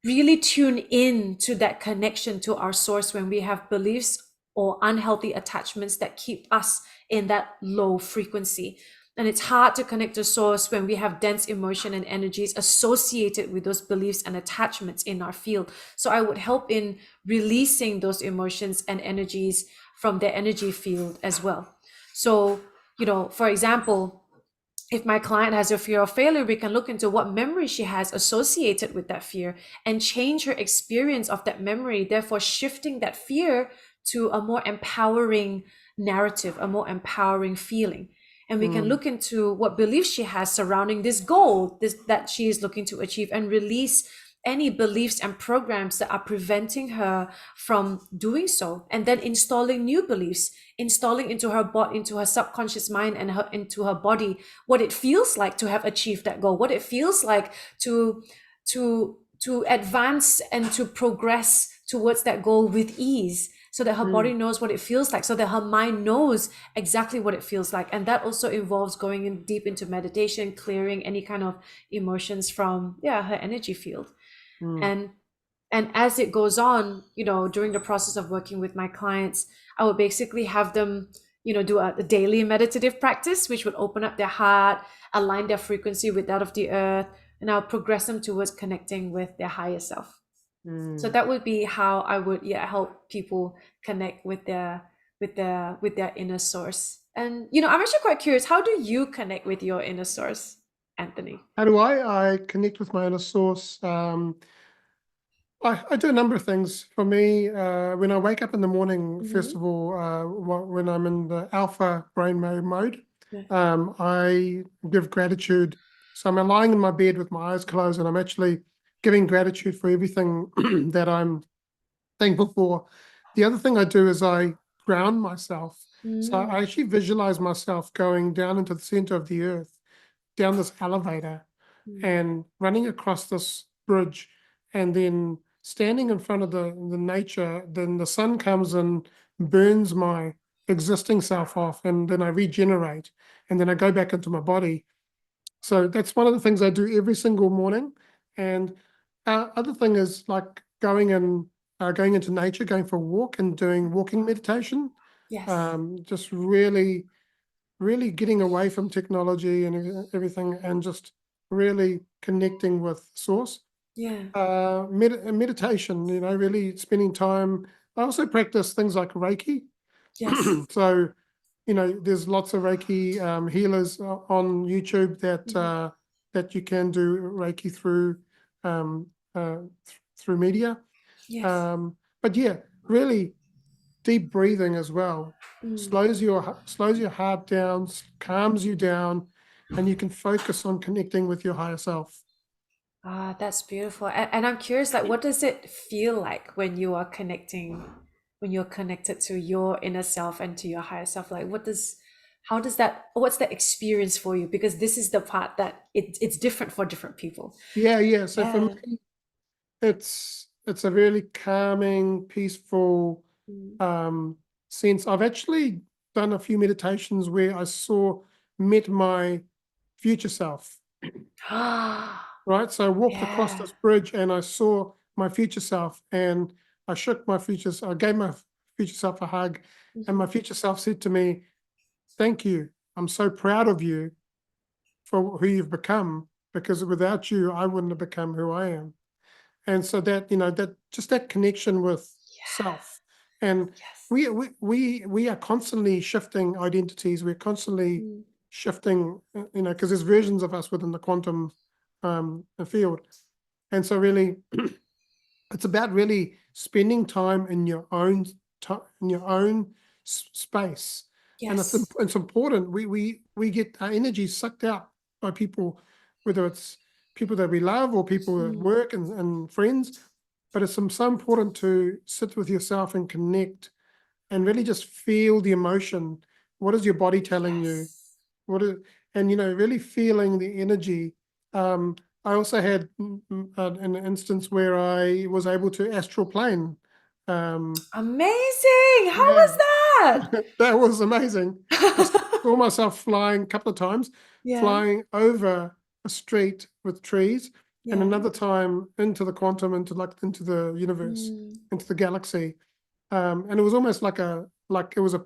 really tune in to that connection to our source when we have beliefs or unhealthy attachments that keep us in that low frequency. And it's hard to connect to source when we have dense emotion and energies associated with those beliefs and attachments in our field. So I would help in releasing those emotions and energies from their energy field as well. So, you know, for example, if my client has a fear of failure, we can look into what memory she has associated with that fear and change her experience of that memory, therefore shifting that fear to a more empowering narrative, a more empowering feeling. And we can Mm. look into what beliefs she has surrounding this goal, this that she is looking to achieve, and release any beliefs and programs that are preventing her from doing so, and then installing new beliefs, installing into her body, into her subconscious mind, and her into her body, what it feels like to have achieved that goal, what it feels like to advance and to progress towards that goal with ease, so that her body Mm. knows what it feels like, so that her mind knows exactly what it feels like. And that also involves going in deep into meditation, clearing any kind of emotions from, yeah, her energy field. Mm. and and as it goes on, you know, during the process of working with my clients, I would basically have them, you know, do a daily meditative practice, which would open up their heart, align their frequency with that of the earth, and I'll progress them towards connecting with their higher self. So Mm. that would be how I would, yeah, help people connect with their inner source. And you know, I'm actually quite curious, how do you connect with your inner source, Anthony? How do I connect with my inner source? I do a number of things. For me, when I wake up in the morning, first Mm-hmm. of all, when I'm in the alpha brain mode, Yeah. I give gratitude. So I'm lying in my bed with my eyes closed, and I'm actually giving gratitude for everything that I'm thankful for. The other thing I do is I ground myself. So I Mm, actually visualize myself going down into the center of the earth, down this elevator, mm, and running across this bridge, and then standing in front of the nature. Then the sun comes and burns my existing self off, and then I regenerate, and then I go back into my body. So that's one of the things I do every single morning. And other thing is like going into nature, going for a walk and doing walking meditation. yes. Just really getting away from technology and everything, and just really connecting with source. Yeah. Meditation, you know, really spending time. I also practice things like Reiki. Yes. So, you know, there's lots of Reiki healers on YouTube Mhm. that you can do Reiki through um, through media. Yes. But yeah, really deep breathing as well Mm. slows your heart down, calms you down, and you can focus on connecting with your higher self. Ah, that's beautiful. And I'm curious, like, what does it feel like when you are connecting? when you're connected to your inner self and to your higher self? Like, how does that, what's the experience for you? Because this is the part that it's different for different people. Yeah. So for Yeah. me, it's a really calming, peaceful Mm. sense. I've actually done a few meditations where met my future self, right? So I walked across Yeah. this bridge and I saw my future self, and I gave my future self a hug, and my Mhm. future self said to me, "Thank you. I'm so proud of you for who you've become, because without you, I wouldn't have become who I am." And so that, that just that connection with Yeah. self. And Yes. we are constantly shifting identities. We're constantly Mm. shifting, because there's versions of us within the quantum field. And so really, it's about really spending time in your own time, in your own space. And Yes. it's important. We get our energy sucked out by people, whether it's people that we love or people at Mm. work and friends. But it's so important to sit with yourself and connect and really just feel the emotion. What is your body telling you? Yes. What is, and really feeling the energy. Um, I also had an instance where I was able to astral plane. Amazing. How Yeah, was that? that was amazing. I saw myself flying a couple of times, Yeah. flying over a street with trees, and Yeah. another time into the quantum, into the universe, Mm. into the galaxy. And it was almost like it was a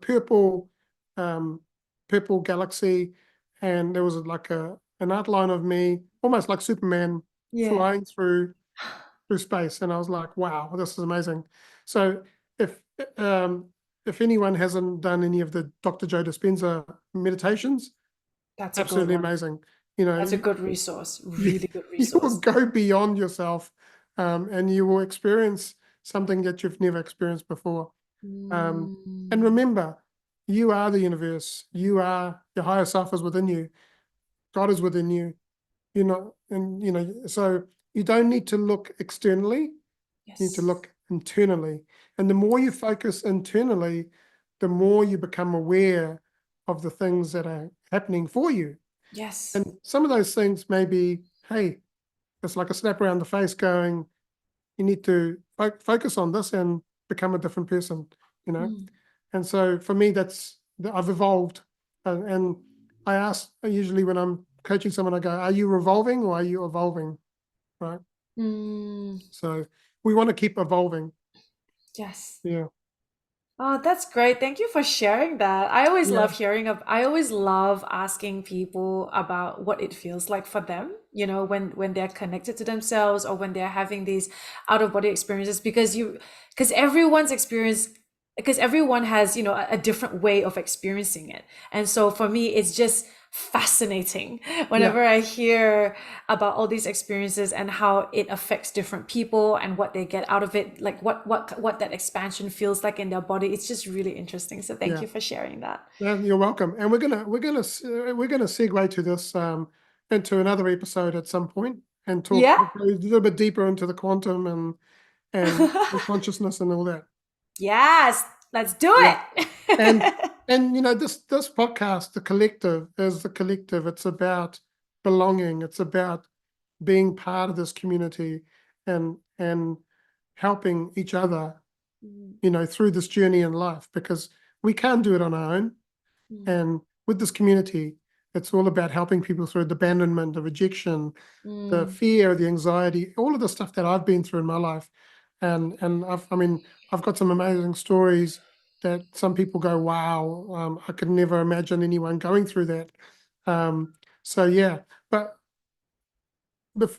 um, purple galaxy, and there was like an outline of me, almost like Superman Yeah. flying through space, and I was like, wow, this is amazing. So if um, if anyone hasn't done any of the Dr. Joe Dispenza meditations, That's a good absolutely one. amazing. That's a good resource. You, Really good you will resource. go beyond yourself, and you will experience something that you've never experienced before. And Mm. remember, you are the universe. Your higher self is within you. God is within you. You're not, and so you don't need to look externally. You need to Yes. look internally. And the more you focus internally, the more you become aware of the things that are happening for you. Yes. And some of those things may be, hey, it's like a slap around the face going, you need to focus on this and become a different person, you know? Mm. And so for me, I've evolved. And usually when I'm coaching someone, I go, are you revolving or are you evolving? Right. Mm. So we want to keep evolving. Yes. Yeah. Oh, that's great. Thank you for sharing that. Yeah. I always love asking people about what it feels like for them, when they're connected to themselves or when they're having these out of body experiences because everyone has, a different way of experiencing it. And so for me, it's just fascinating Yeah. whenever I hear about all these experiences and how it affects different people and what they get out of it, like what that expansion feels like in their body. It's just really interesting. So thank Yeah. you for sharing that. Yeah. You're welcome. And we're gonna segue to this into another episode at some point and talk Yeah. a little bit deeper into the quantum and consciousness and all that. Yes, let's do Yeah. And it. this podcast, the collective. It's about belonging. It's about being part of this community and helping each other, Mm, through this journey in life, because we can't do it on our own. mm, And with this community, it's all about helping people through the abandonment, the rejection, the mm. fear, the anxiety, all of the stuff that I've been through in my life. And I've got some amazing stories that some people go, wow, I could never imagine anyone going through that. So yeah, but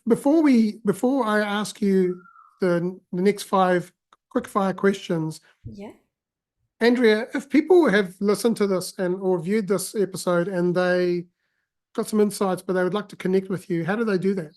before I ask you the next 5 quick fire questions, Yeah. Andrea, if people have listened to this or viewed this episode and they got some insights, but they would like to connect with you, how do they do that?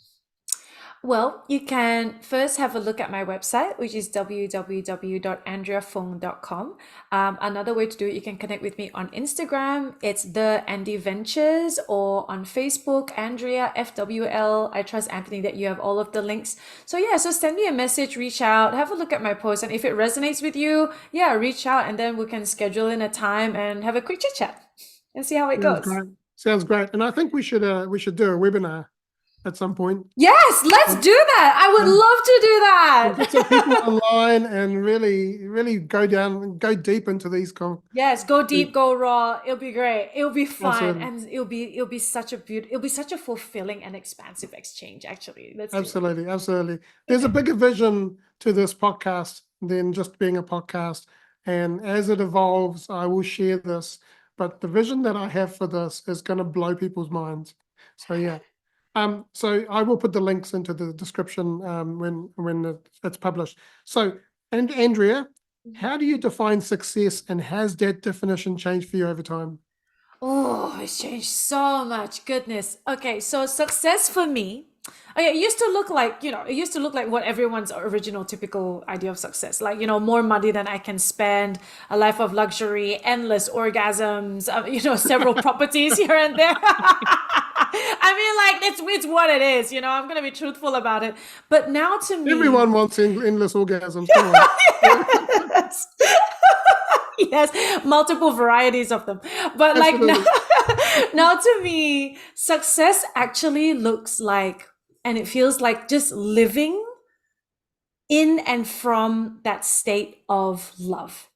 Well, you can first have a look at my website, which is www.andreafung.com. Another way to do it, you can connect with me on Instagram. It's the Andy Ventures, or on Facebook, Andrea FWL. I trust, Anthony, that you have all of the links. So yeah, so send me a message, reach out, have a look at my post, and if it resonates with you, yeah, reach out, and then we can schedule in a time and have a quick chit chat and see how it Sounds goes. great. Sounds great. And I think we should do a webinar at some point. Yes, let's And, do that. I would and, love to do and get some people that. online and really go deep into these Yes, go deep, go raw. It'll be great. It'll be fun, absolutely. and it'll be such a it'll be such a fulfilling and expansive exchange. Actually, let's do it. Absolutely, absolutely. There's a bigger vision to this podcast than just being a podcast. And as it evolves, I will share this. But the vision that I have for this is going to blow people's minds. So yeah. So I will put the links into the description when it's published. So, and Andrea, how do you define success, and has that definition changed for you over time? Oh, it's changed so much. Goodness. Okay, so success for me, okay, it used to look like, it used to look like what everyone's original typical idea of success. Like, more money than I can spend, a life of luxury, endless orgasms, several properties here and there. I mean, like, it's what it is, I'm gonna be truthful about it. But now to me, Everyone wants endless orgasms. Come on. yes. Yes, multiple varieties of them. But like now, Absolutely. now to me, success actually looks like, and it feels like, just living in and from that state of love.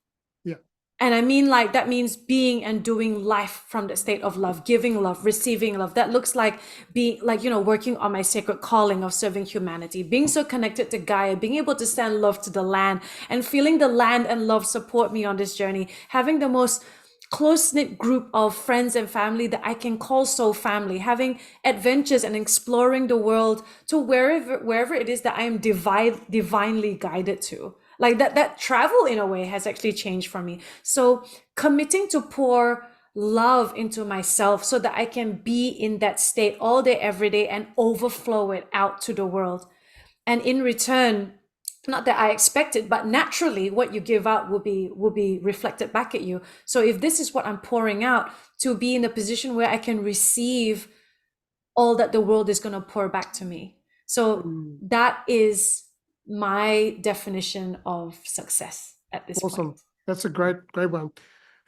Yeah. And I mean, like, that means being and doing life from the state of love, giving love, receiving love. That looks like being, like, working on my sacred calling of serving humanity, being so connected to Gaia, being able to send love to the land and feeling the land and love support me on this journey, having the most close-knit group of friends and family that I can call so family, having adventures and exploring the world to wherever it is that I am divinely guided to. Like that travel in a way has actually changed for me. So committing to pour love into myself so that I can be in that state all day, every day, and overflow it out to the world. And in return, not that I expect it, but naturally what you give out will be reflected back at you. So if this is what I'm pouring out, to be in a position where I can receive all that the world is going to pour back to me. So that is my definition of success at this Awesome. point. That's a great one.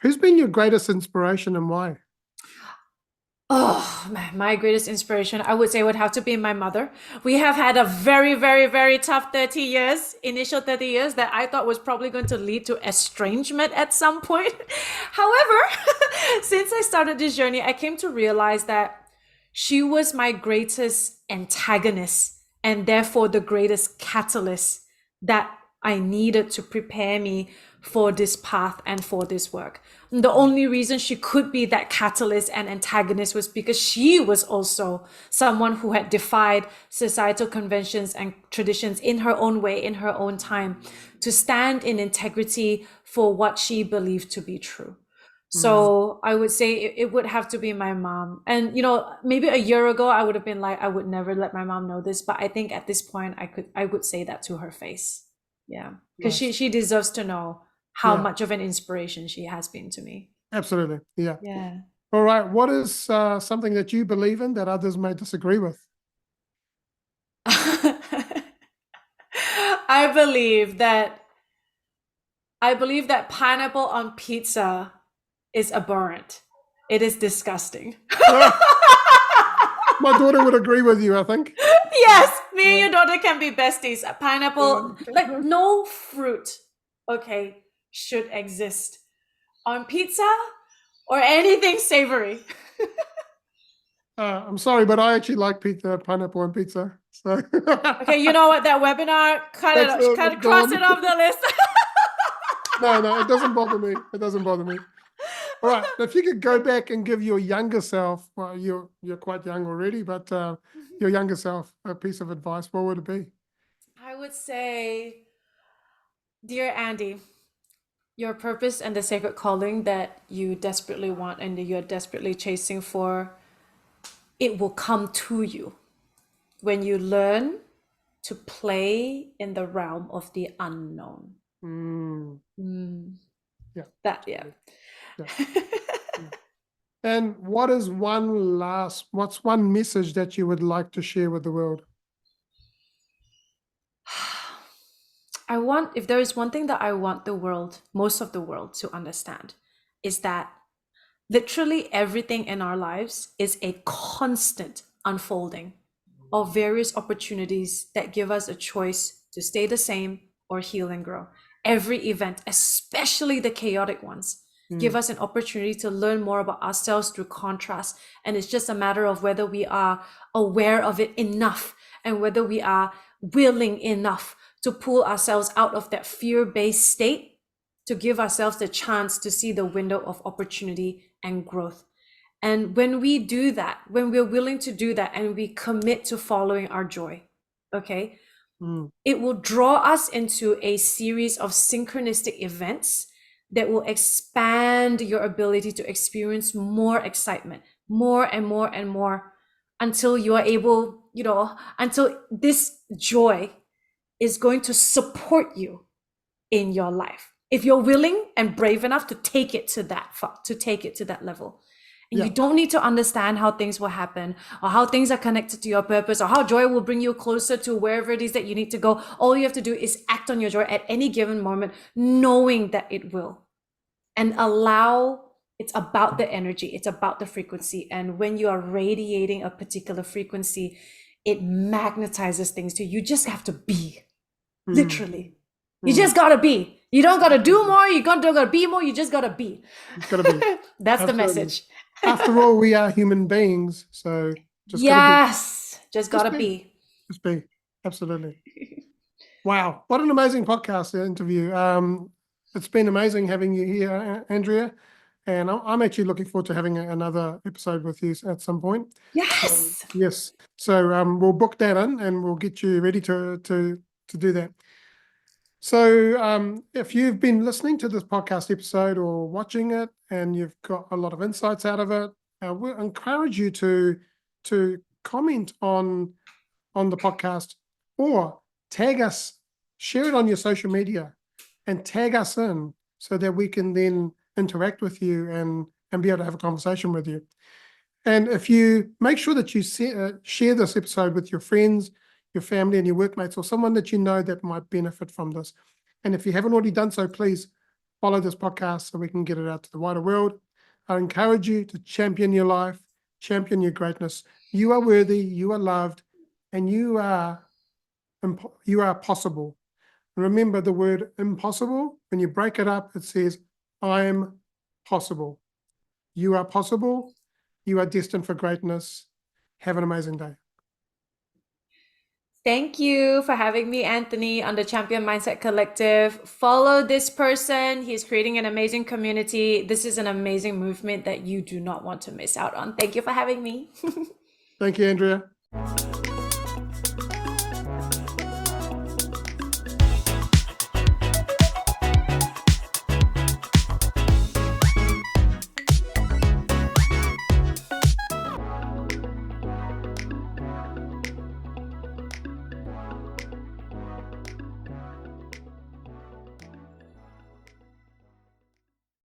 Who's been your greatest inspiration and why? Oh, my greatest inspiration, I would say, would have to be my mother. We have had a very, very, very tough 30 years, initial 30 years that I thought was probably going to lead to estrangement at some point. However, since I started this journey, I came to realize that she was my greatest antagonist and therefore the greatest catalyst that I needed to prepare me for this path and for this work. And the only reason she could be that catalyst and antagonist was because she was also someone who had defied societal conventions and traditions in her own way, in her own time, to stand in integrity for what she believed to be true. So I would say it would have to be my mom. And maybe a year ago I would have been like, I would never let my mom know this, but I think at this point I would say that to her face. Yeah, because Nice. she deserves to know how Yeah. much of an inspiration she has been to me. Absolutely. Yeah. Yeah. All right. What is something that you believe in that others may disagree with? I believe that pineapple on pizza is abhorrent. It is disgusting. My daughter would agree with you, I think. Yes, me and your daughter can be besties. A pineapple, like, no fruit, okay, should exist on pizza or anything savory. I'm sorry, but I actually like pineapple on pizza. So Okay, you know what? That webinar, cross it off the list. no, it doesn't bother me. It doesn't bother me. All right, if you could go back and give your younger self, well, you're quite young already, but your younger self a piece of advice, what would it be? I would say, dear Andy, your purpose and the sacred calling that you desperately want and that you're desperately chasing for, it will come to you when you learn to play in the realm of the unknown. Mm. Mm, Yeah. that, yeah. Yeah. And what's one message that you would like to share with the world? If there is one thing that I want the world, most of the world, to understand, is that literally everything in our lives is a constant unfolding of various opportunities that give us a choice to stay the same or heal and grow. Every event, especially the chaotic ones, give us an opportunity to learn more about ourselves through contrast. And it's just a matter of whether we are aware of it enough and whether we are willing enough to pull ourselves out of that fear-based state to give ourselves the chance to see the window of opportunity and growth. And when we do that, when we're willing to do that and we commit to following our joy, okay, it will draw us into a series of synchronistic events that will expand your ability to experience more excitement, more and more and more, until you are able, until this joy is going to support you in your life. If you're willing and brave enough to take it to that level. And Yeah. you don't need to understand how things will happen or how things are connected to your purpose or how joy will bring you closer to wherever it is that you need to go. All you have to do is act on your joy at any given moment, knowing that it will. And it's about the energy, it's about the frequency. And when you are radiating a particular frequency, it magnetizes things to you. You just have to be, literally. You just gotta be. You don't gotta do more. You don't gotta be more. You just gotta be. It's gotta be. That's Absolutely. the message. After all, we are human beings, so just gotta Yes, just gotta be. be. Just be. Absolutely. Wow, what an amazing podcast interview. It's been amazing having you here, Andrea, and I'm actually looking forward to having another episode with you at some point. Yes. Yes. So we'll book that in and we'll get you ready to do that. So if you've been listening to this podcast episode or watching it and you've got a lot of insights out of it, we'll encourage you to comment on the podcast or tag us, share it on your social media and tag us in so that we can then interact with you and be able to have a conversation with you. And if you make sure that you share this episode with your friends, your family and your workmates or someone that you know that might benefit from this. And if you haven't already done so, please follow this podcast so we can get it out to the wider world. I encourage you to champion your life, champion your greatness. You are worthy, you are loved, and you are possible. Remember the word impossible. When you break it up, it says, I'm possible. You are possible. You are destined for greatness. Have an amazing day. Thank you for having me, Anthony, on the Champion Mindset Collective. Follow this person. He's creating an amazing community. This is an amazing movement that you do not want to miss out on. Thank you for having me. Thank you, Andrea.